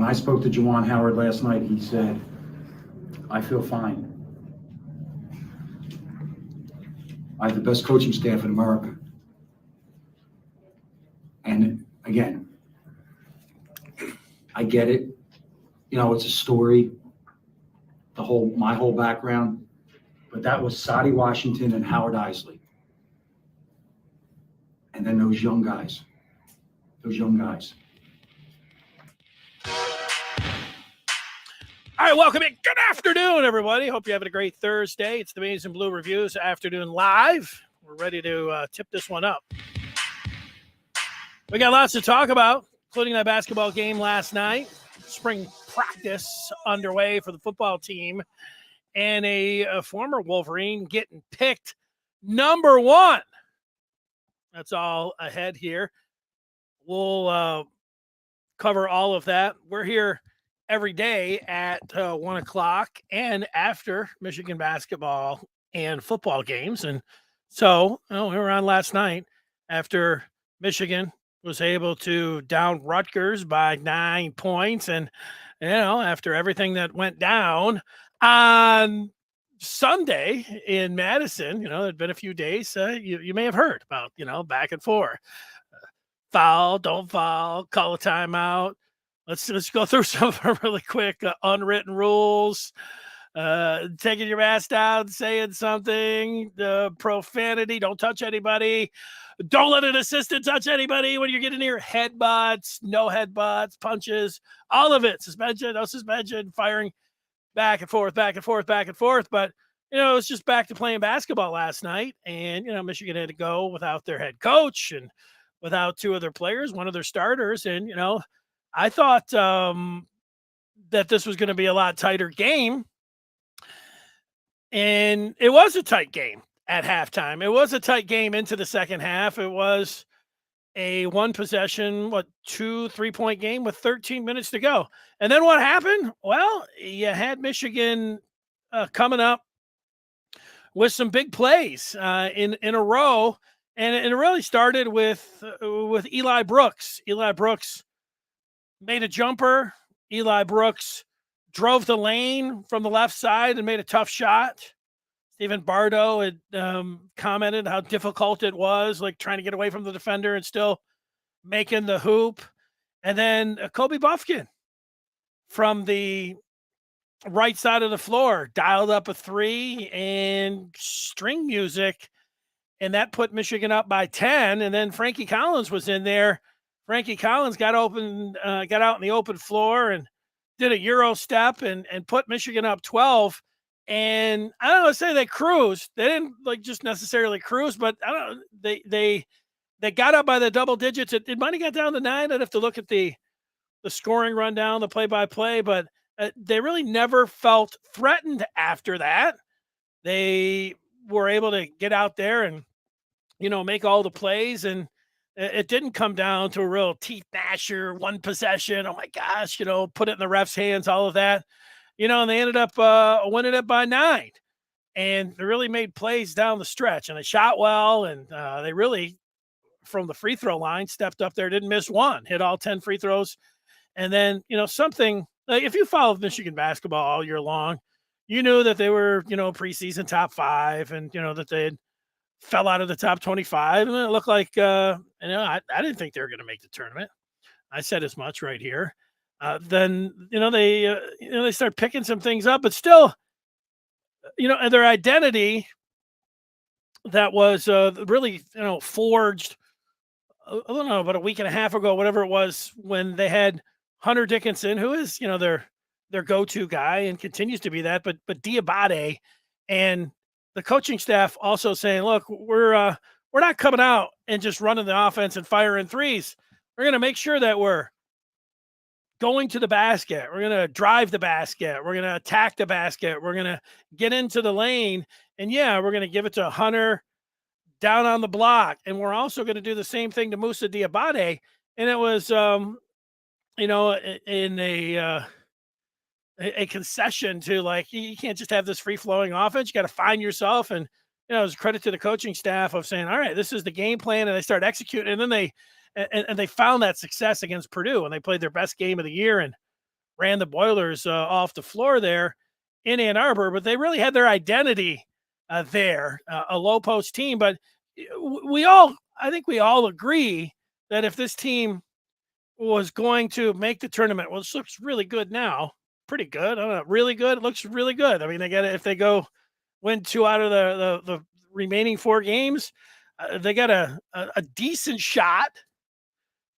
I spoke to Juwan Howard last night, he said, I feel fine. I have the best coaching staff in America. And again, I get it. You know, it's a story, my whole background, but that was Sadie Washington and Howard Isley. And then those young guys. All right, welcome in. Good afternoon, everybody. Hope you're having a great Thursday. It's the Maize and Blue Reviews afternoon live. We're ready to tip this one up. We got lots to talk about, including that basketball game last night, spring practice underway for the football team, and a former Wolverine getting picked number one. That's all ahead here. We'll cover all of that. We're here every day at 1 o'clock and after Michigan basketball and football games. And so we were on last night after Michigan was able to down Rutgers by 9 points. And, after everything that went down on Sunday in Madison, there'd been a few days you may have heard about, back and forth. Foul, don't foul, call a timeout. Let's go through some of our really quick unwritten rules. Taking your mask down, saying something, profanity, don't touch anybody. Don't let an assistant touch anybody when you're getting near headbutts, no headbutts, punches, all of it. Suspension, no suspension, firing back and forth. But, it was just back to playing basketball last night. And, Michigan had to go without their head coach and without two of their players, one of their starters. And, I thought that this was going to be a lot tighter game. And it was a tight game at halftime. It was a tight game into the second half. It was a one possession, 2-3-point game with 13 minutes to go. And then what happened? Well, you had Michigan coming up with some big plays in a row. And it really started with Eli Brooks. Eli Brooks made a jumper. Eli Brooks drove the lane from the left side and made a tough shot. Stephen Bardo had commented how difficult it was, like trying to get away from the defender and still making the hoop. And then Kobe Buffkin from the right side of the floor dialed up a three and string music, and that put Michigan up by 10. And then Frankie Collins was in there. Frankie Collins got out in the open floor and did a Euro step and put Michigan up 12. And I don't know, say they cruised. They didn't just necessarily cruise, but I don't know. They got up by the double digits. It might have got down to 9. I'd have to look at the scoring rundown, the play-by-play, but they really never felt threatened after that. They were able to get out there and, make all the plays, and it didn't come down to a real teeth gnasher, one possession. Oh my gosh, put it in the ref's hands, all of that, and they ended up winning it by 9, and they really made plays down the stretch, and they shot well. And they really, from the free throw line, stepped up there, didn't miss one, hit all 10 free throws. And then, something like, if you followed Michigan basketball all year long, you knew that they were, preseason top 5, and, that they fell out of the top 25, and it looked like, I didn't think they were going to make the tournament. I said as much right here. Then, they start picking some things up, but still, their identity that was really, forged, I don't know, about a week and a half ago, whatever it was, when they had Hunter Dickinson, who is, their go-to guy and continues to be that, but Diabate and the coaching staff also saying, look, we're not coming out and just running the offense and firing threes. We're going to make sure that we're going to the basket. We're going to drive the basket. We're going to attack the basket. We're going to get into the lane. And we're going to give it to Hunter down on the block. And we're also going to do the same thing to Moussa Diabate. And it was, in a concession to, like, you can't just have this free flowing offense. You got to find yourself. And, it was credit to the coaching staff of saying, all right, this is the game plan. And they start executing. And then they found that success against Purdue, and they played their best game of the year. And ran the Boilers off the floor there in Ann Arbor, but they really had their identity there, a low post team. But I think we all agree that if this team was going to make the tournament, well, this looks really good now, pretty good. I don't know, really good. It looks really good. I mean, they got if they go win 2 out of the remaining 4 games, they got a decent shot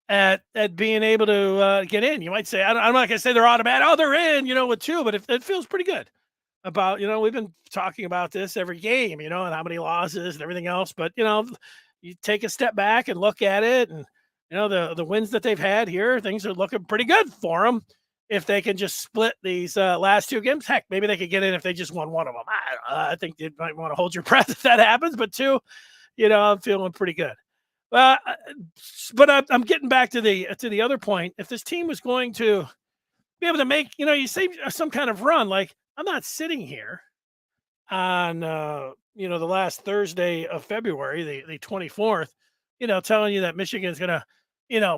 at being able to get in. You might say, I'm not going to say they're automatic. Oh, they're in, with 2, but it feels pretty good about, we've been talking about this every game, and how many losses and everything else. But, you take a step back and look at it, and, the wins that they've had here, things are looking pretty good for them. If they can just split these last 2 games, heck, maybe they could get in if they just won one of them. I think you might want to hold your breath if that happens. But 2, I'm feeling pretty good. But I'm getting back to the other point. If this team was going to be able to make, you say some kind of run, like I'm not sitting here on, the last Thursday of February, the 24th, telling you that Michigan's going to,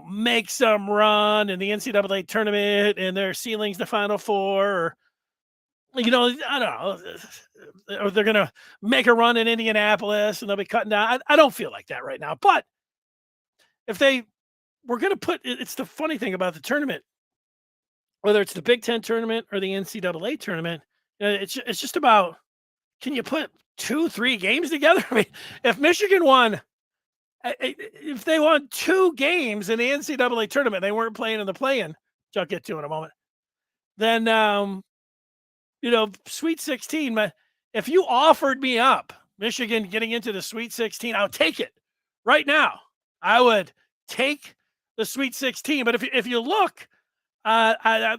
make some run in the NCAA tournament and their ceiling's the Final Four, or, I don't know, or they're going to make a run in Indianapolis and they'll be cutting down. I don't feel like that right now. but if they were going to it's the funny thing about the tournament, whether it's the Big Ten tournament or the NCAA tournament, it's just about, can you put 2-3 games together? I mean, if Michigan won, if they won 2 games in the NCAA tournament, they weren't playing in the play-in, which I'll get to in a moment, then, Sweet 16, if you offered me up Michigan getting into the Sweet 16, I would take it right now. I would take the Sweet 16. But if you look at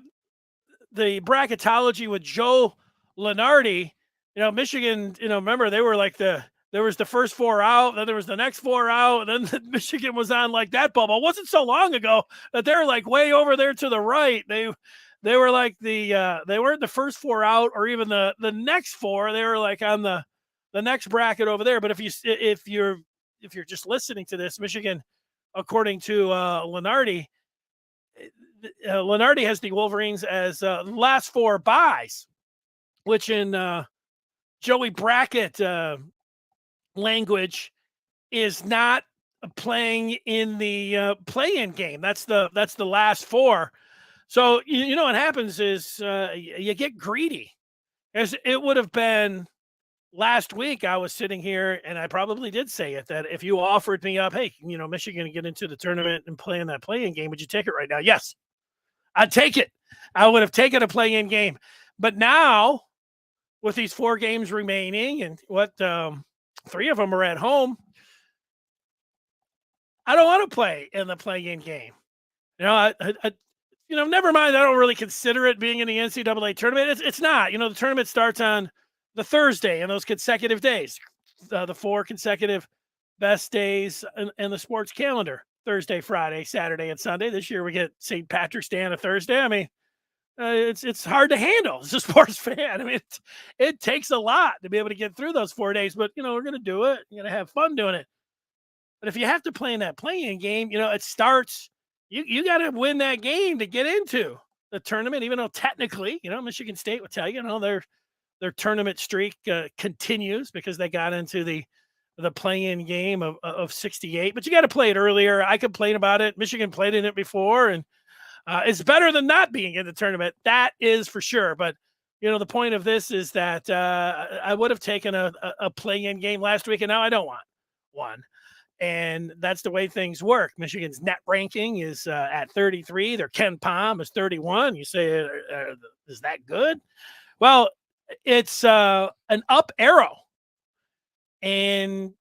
the bracketology with Joe Lunardi, Michigan, remember they were like there was the first 4 out, then there was the next 4 out, and then Michigan was on like that bubble. It wasn't so long ago that they're like way over there to the right. They were like they weren't the first 4 out or even the next 4. They were like on the next bracket over there. But if you're just listening to this, Michigan, according to Lunardi, Lunardi has the Wolverines as last 4 buys, which in Joey Brackett language is not playing in the play-in game. That's the last 4. So you know what happens is you get greedy. As it would have been last week, I was sitting here and I probably did say it, that if you offered me up, hey, Michigan to get into the tournament and play in that play-in game, would you take it right now? Yes, I'd take it. I would have taken a play-in game. But now, with these 4 games remaining and 3 of them are at home, I don't want to play in the play-in game. Never mind. I don't really consider it being in the NCAA tournament. It's not. The tournament starts on the Thursday and those consecutive days, the 4 consecutive best days in the sports calendar: Thursday, Friday, Saturday, and Sunday. This year we get St. Patrick's Day on a Thursday. I mean, it's hard to handle as a sports fan. I mean, it takes a lot to be able to get through those 4 days, but we're going to do it. You're going to have fun doing it. But if you have to play in that play-in game, it starts. You got to win that game to get into the tournament, even though technically, Michigan State would tell you, their tournament streak continues because they got into the play-in game of 68. But you got to play it earlier. I complain about it. Michigan played in it before, and it's better than not being in the tournament. That is for sure. But the point of this is that I would have taken a play-in game last week, and now I don't want one. And that's the way things work. Michigan's net ranking is at 33. Their Ken Pom is 31. You say, is that good? Well, it's an up arrow. And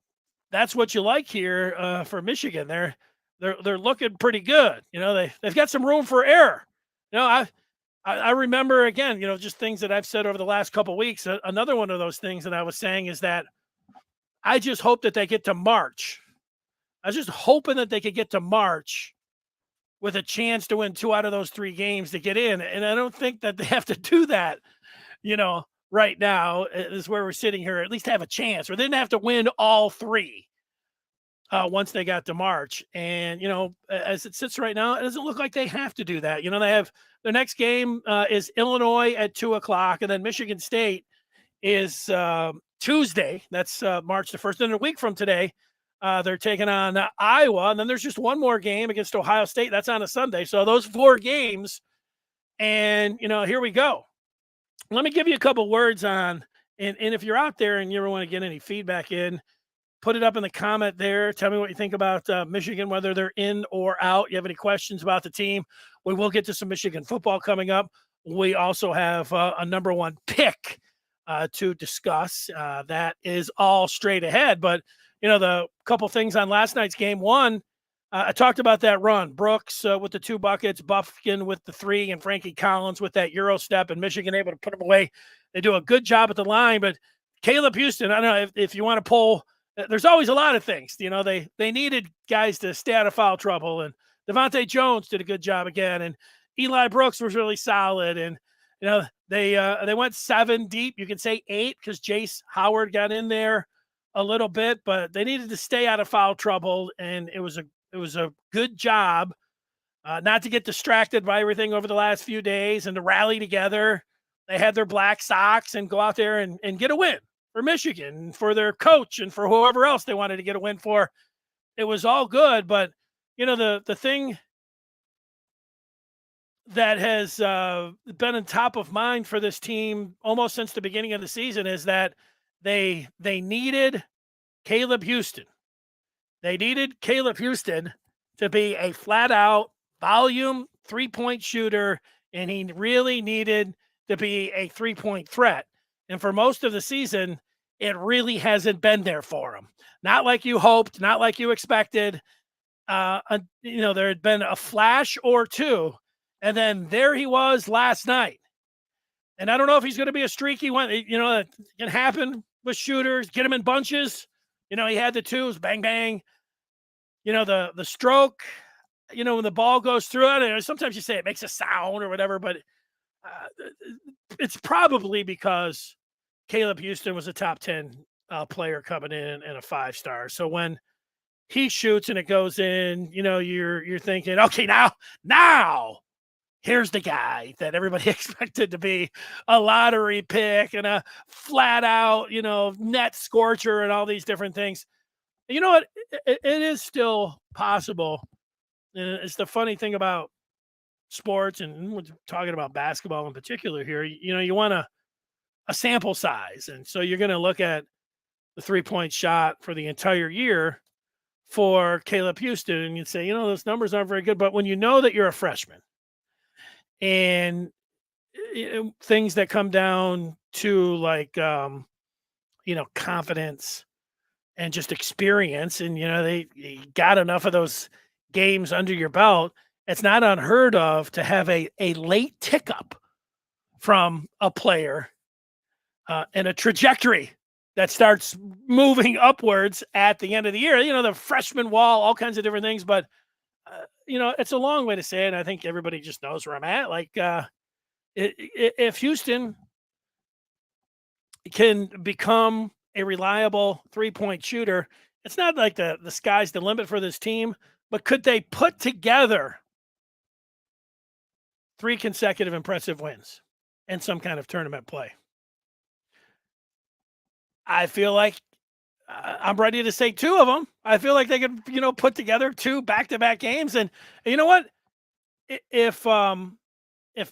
that's what you like here for Michigan. They're looking pretty good. They've got some room for error. I remember, again, just things that I've said over the last couple of weeks. Another one of those things that I was saying is that I just hope that they get to March. I was just hoping that they could get to March with a chance to win 2 out of those 3 games to get in. And I don't think that they have to do that, right now is where we're sitting here, at least have a chance, or they didn't have to win all 3. once they got to March. And, as it sits right now, it doesn't look like they have to do that. They have their next game is Illinois at 2:00, and then Michigan State is Tuesday. That's March the 1st. And a week from today, they're taking on Iowa. And then there's just one more game against Ohio State. That's on a Sunday. So those 4 games. And, here we go. Let me give you a couple words on, and if you're out there and you ever want to get any feedback in, put it up in the comment there. Tell me what you think about Michigan, whether they're in or out. You have any questions about the team? We will get to some Michigan football coming up. We also have a number 1 pick to discuss. That is all straight ahead. But, the couple things on last night's game. One, I talked about that run. Brooks with the 2 buckets, Buffkin with the 3, and Frankie Collins with that Euro step, and Michigan able to put them away. They do a good job at the line, but Caleb Houstan, I don't know if you want to pull, there's always a lot of things. They needed guys to stay out of foul trouble, and Devontae Jones did a good job again, and Eli Brooks was really solid, and they went 7 deep. You can say 8 because Jace Howard got in there a little bit, but they needed to stay out of foul trouble, and it was a good job not to get distracted by everything over the last few days and to rally together. They had their black socks and go out there and get a win for Michigan, for their coach, and for whoever else they wanted to get a win for. It was all good, but the thing that has been on top of mind for this team almost since the beginning of the season is that they needed Caleb Houstan. They needed Caleb Houstan to be a flat-out volume 3-point shooter, and he really needed to be a 3-point threat. And for most of the season, it really hasn't been there for him. Not like you hoped, not like you expected. There had been a flash or two, and then there he was last night. And I don't know if he's going to be a streaky one. It can happen with shooters. Get him in bunches. He had the 2s, bang, bang. The stroke, when the ball goes through it, sometimes you say it makes a sound or whatever, but it's probably because Caleb Houstan was a top 10 player coming in and a 5-star. So when he shoots and it goes in, you're thinking, okay, now here's the guy that everybody expected to be a lottery pick and a flat out, net scorcher and all these different things. You know what? It is still possible. And it's the funny thing about sports, and we're talking about basketball in particular here. You want a sample size. And so you're going to look at the 3-point shot for the entire year for Caleb Houstan, and you'd say, those numbers aren't very good. But when you know that you're a freshman and things that come down to like, confidence and just experience, and they got enough of those games under your belt, it's not unheard of to have a late tick up from a player and a trajectory that starts moving upwards at the end of the year. The freshman wall, all kinds of different things, but it's a long way to say it. And I think everybody just knows where I'm at. Like if Houstan can become a reliable 3-point shooter, it's not like the sky's the limit for this team, but could they put together 3 consecutive impressive wins and some kind of tournament play? I feel like I'm ready to say 2 of them. I feel like they could, put together 2 back-to-back games. And you know what? If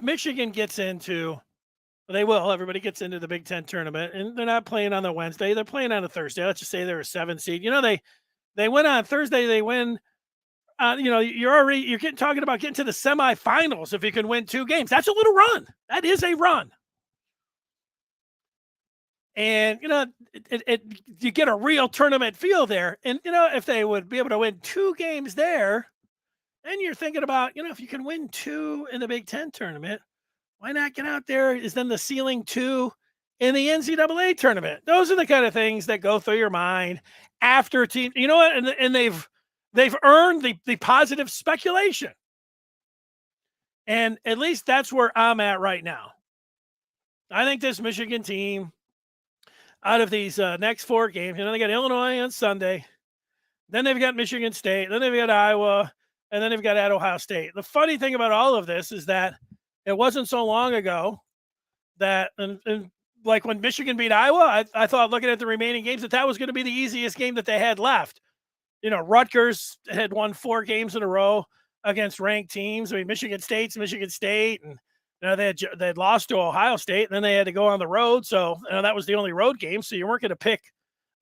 Michigan gets into, they will. Everybody gets into the Big Ten tournament, and they're not playing on the Wednesday. They're playing on a Thursday. Let's just say they're a 7 seed. They win on Thursday. They win. You're talking about getting to the semifinals if you can win 2 games. That's a little run. That is a run. And you get a real tournament feel there. And if they would be able to win 2 games there, then you're thinking about if you can win 2 in the Big Ten tournament, why not get out there? Is then the ceiling 2 in the NCAA tournament? Those are the kind of things that go through your mind after team. You know what? And they've earned the positive speculation. And at least that's where I'm at right now. I think this Michigan team, out of these next 4 games, they got Illinois on Sunday. Then they've got Michigan State. Then they've got Iowa. And then they've got at Ohio State. The funny thing about all of this is that it wasn't so long ago that, and like when Michigan beat Iowa, I thought looking at the remaining games that was going to be the easiest game that they had left. Rutgers had won 4 games in a row against ranked teams. I mean, Michigan State's Michigan State, and they had lost to Ohio State, and then they had to go on the road. So that was the only road game. So you weren't going to pick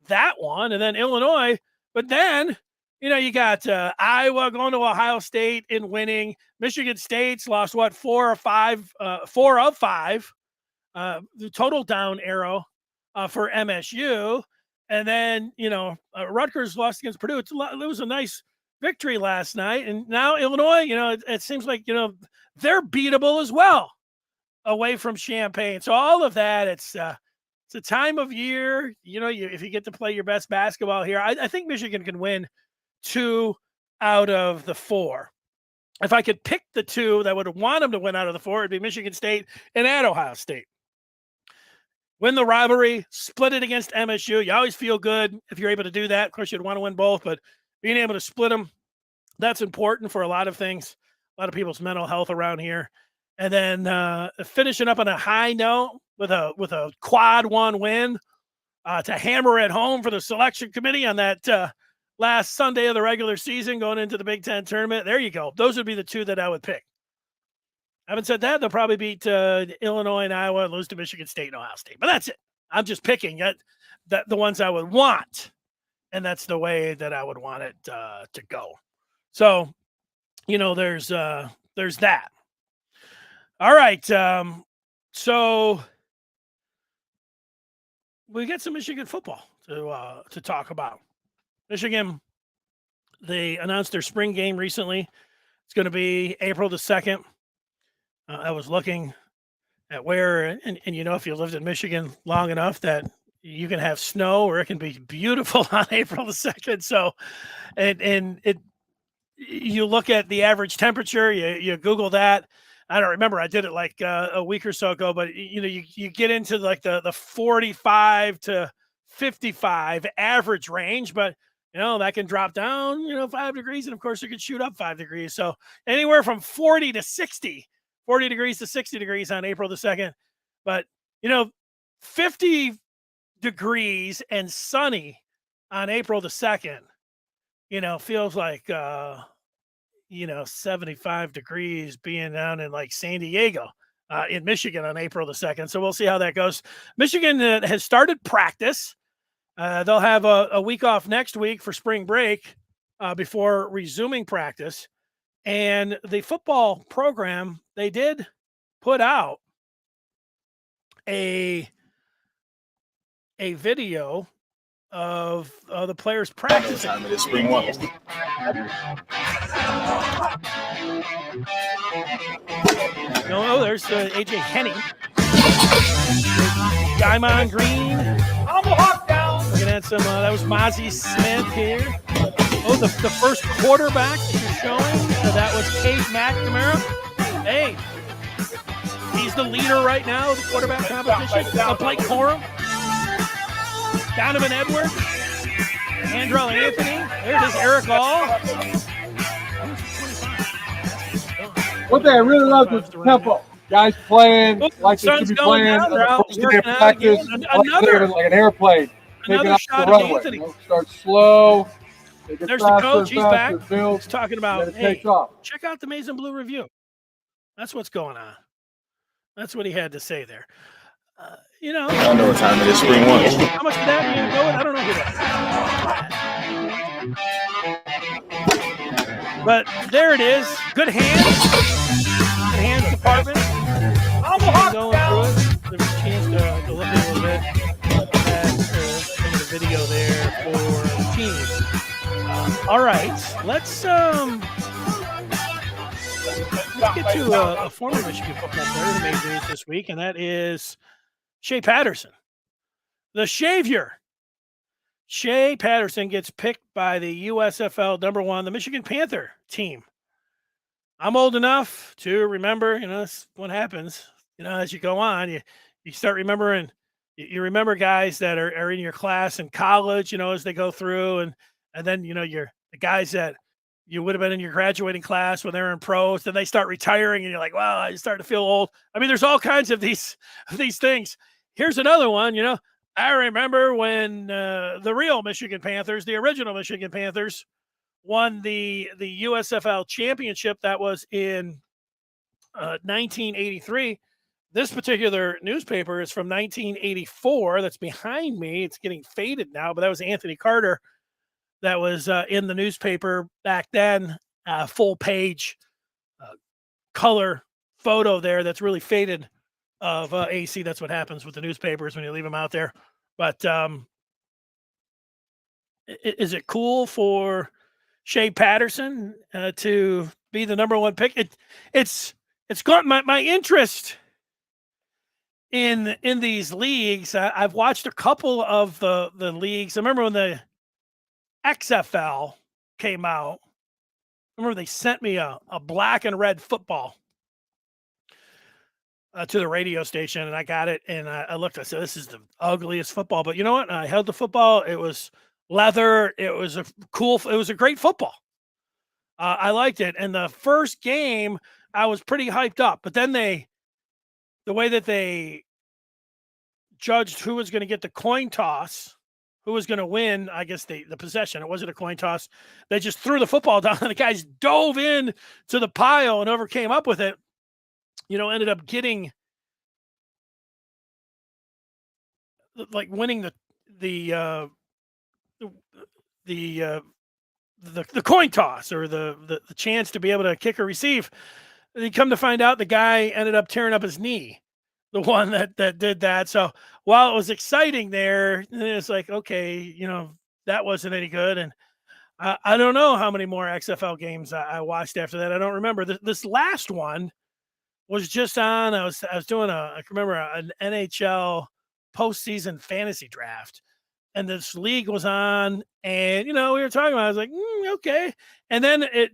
that one. And then Illinois, but then you got Iowa going to Ohio State and winning. Michigan State's lost 4 of 5, the total down arrow for MSU. And then, Rutgers lost against Purdue. It was a nice victory last night. And now Illinois, it seems like, they're beatable as well away from Champaign. So all of that, it's a time of year, if you get to play your best basketball here, I think Michigan can win 2 out of the 4. If I could pick the 2 that would want them to win out of the 4, it'd be Michigan State and at Ohio State. Win the rivalry, split it against MSU. You always feel good if you're able to do that. Of course, you'd want to win both, but being able to split them, that's important for a lot of things, a lot of people's mental health around here. And then finishing up on a high note with a quad 1 win to hammer it home for the selection committee on that last Sunday of the regular season going into the Big Ten tournament. There you go. Those would be the 2 that I would pick. Having said that, they'll probably beat Illinois and Iowa and lose to Michigan State and Ohio State. But that's it. I'm just picking the ones I would want, and that's the way that I would want it to go. So, there's that. All right. So we get some Michigan football to talk about. Michigan, they announced their spring game recently. It's going to be April the 2nd. I was looking at where, and if you lived in Michigan long enough, that you can have snow or it can be beautiful on April the 2nd. So, and you look at the average temperature, you Google that. I don't remember. I did it like a week or so ago, but you get into like the 45 to 55 average range, but that can drop down, 5 degrees. And of course it could shoot up 5 degrees. So anywhere from 40 degrees to 60 degrees on April the 2nd. But, 50 degrees and sunny on April the 2nd, feels like, 75 degrees being down in like San Diego in Michigan on April the 2nd. So we'll see how that goes. Michigan has started practice. They'll have a week off next week for spring break before resuming practice. And the football program, they did put out a video of the players practicing. Spring one. No, there's AJ Henning. Diamond Green. Looking at some, that was Mozzie Smith here. Oh, the first quarterback that you're showing, that was Cade McNamara. Hey, he's the leader right now of the quarterback competition. Blake Corum, Donovan Edwards, Andrell Anthony. There it is, Eric All. One thing I really love is the tempo. Guys playing like they should be playing. First day of practice, like an airplane taking off the runway. Start slow. There's the coach. He's back. He's talking about, hey, check out the Maize and Blue review. That's what's going on. That's what he had to say there. I don't know what time it is. Spring one. How much of that are you going to go with? I don't know who that is. But there it is. Good hands. Good hands department. Going through it. There's a chance to look at a little bit at some of the video there for the team. All right, let's get to a former Michigan football player who made news this week, and that is Shea Patterson, the Shavior. Shea Patterson gets picked by the USFL #1, the Michigan Panther team. I'm old enough to remember, that's what happens. As you go on, you start remembering. You remember guys that are in your class in college, as they go through, and And then, you're the guys that you would have been in your graduating class when they're in pros, then they start retiring and you're like, wow, I start to feel old. I mean, there's all kinds of these things. Here's another one, I remember when the real Michigan Panthers, the original Michigan Panthers, won the USFL championship. That was in 1983. This particular newspaper is from 1984. That's behind me. It's getting faded now, but that was Anthony Carter. That was in the newspaper back then. Full page color photo there. That's really faded of AC. That's what happens with the newspapers when you leave them out there. But is it cool for Shea Patterson to be the number one pick? It's got my interest in these leagues. I've watched a couple of the leagues. I remember when the XFL came out. I remember they sent me a black and red football to the radio station, and I got it, and I looked. I said, "This is the ugliest football." But you know what? I held the football. It was leather. It was a great football. I liked it. And the first game, I was pretty hyped up. But then the way that they judged who was going to get the coin toss, who was going to win, I guess the possession. It wasn't a coin toss. They just threw the football down, and the guys dove in to the pile and whoever came up with it, ended up getting winning the coin toss or the chance to be able to kick or receive. And you come to find out the guy ended up tearing up his knee, the one that did that. So while it was exciting there, it's like, okay, that wasn't any good. And I don't know how many more XFL games I watched after that. I don't remember. This last one was just on. I was doing I can remember an NHL postseason fantasy draft. And this league was on, and we were talking about it. I was like, okay. And then it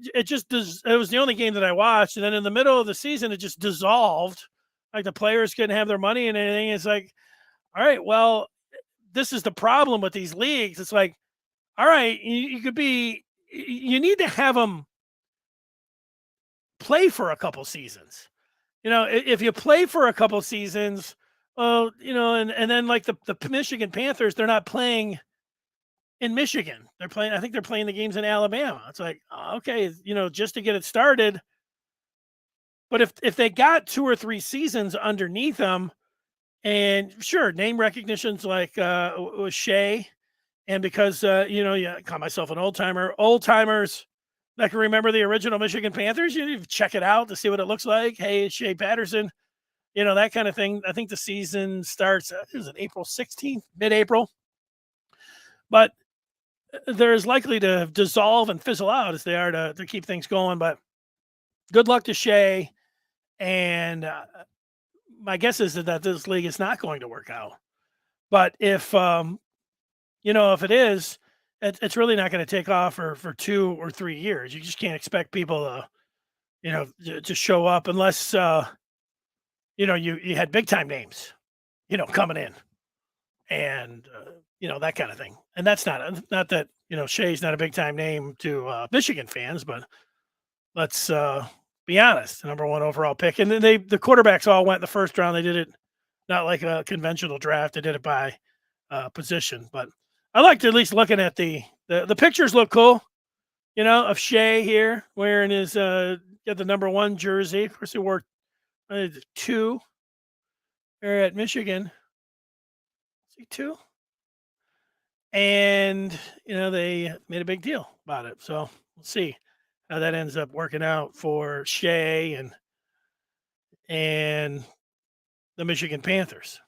was the only game that I watched. And then in the middle of the season, it just dissolved. Like the players couldn't have their money and anything. It's like, all right, well, this is the problem with these leagues. It's like, all right, you need to have them play for a couple seasons. If you play for a couple seasons, and then like the Michigan Panthers, they're not playing in Michigan. I think they're playing the games in Alabama. It's like, okay, just to get it started. But if they got 2 or 3 seasons underneath them, and sure, name recognition's like with Shea, and because I call myself an old timers that can remember the original Michigan Panthers, you check it out to see what it looks like. Hey, Shea Patterson. That kind of thing. I think the season starts, is it April 16th, mid-April? But they're as likely to dissolve and fizzle out as they are to keep things going. But good luck to Shea. And my guess is that this league is not going to work out. But if it is, it's really not going to take off for 2 or 3 years. You just can't expect people to show up unless you had big time names, coming in and, that kind of thing. And that's not that, Shea's not a big time name to Michigan fans, but let's be honest, the number 1 overall pick. And then the quarterbacks all went in the first round. They did it not like a conventional draft. They did it by position, but I liked at least looking at the pictures look cool, of Shea here wearing his, got the number 1 jersey. Of course, he wore 2 there at Michigan. See 2, and they made a big deal about it. So we'll see how that ends up working out for Shea and the Michigan Panthers.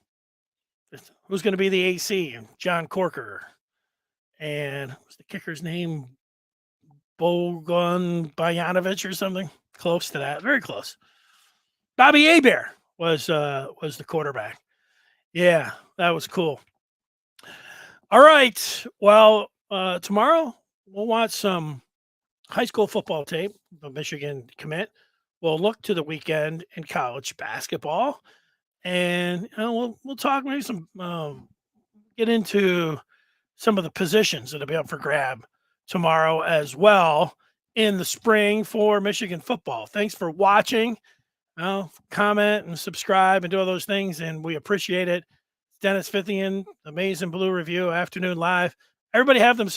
Who's going to be the AC? John Corker, and what's the kicker's name? Bogun Bojanovic or something close to that. Very close. Bobby Hebert was the quarterback. Yeah, that was cool. All right. Well, tomorrow we'll watch some high school football tape, the Michigan commit. We'll look to the weekend in college basketball, and we'll talk maybe some get into some of the positions that'll be up for grab tomorrow as well in the spring for Michigan football. Thanks for watching. Well, comment and subscribe and do all those things, and we appreciate it. Dennis Fithian, Amazing Blue Review, Afternoon Live. Everybody have themselves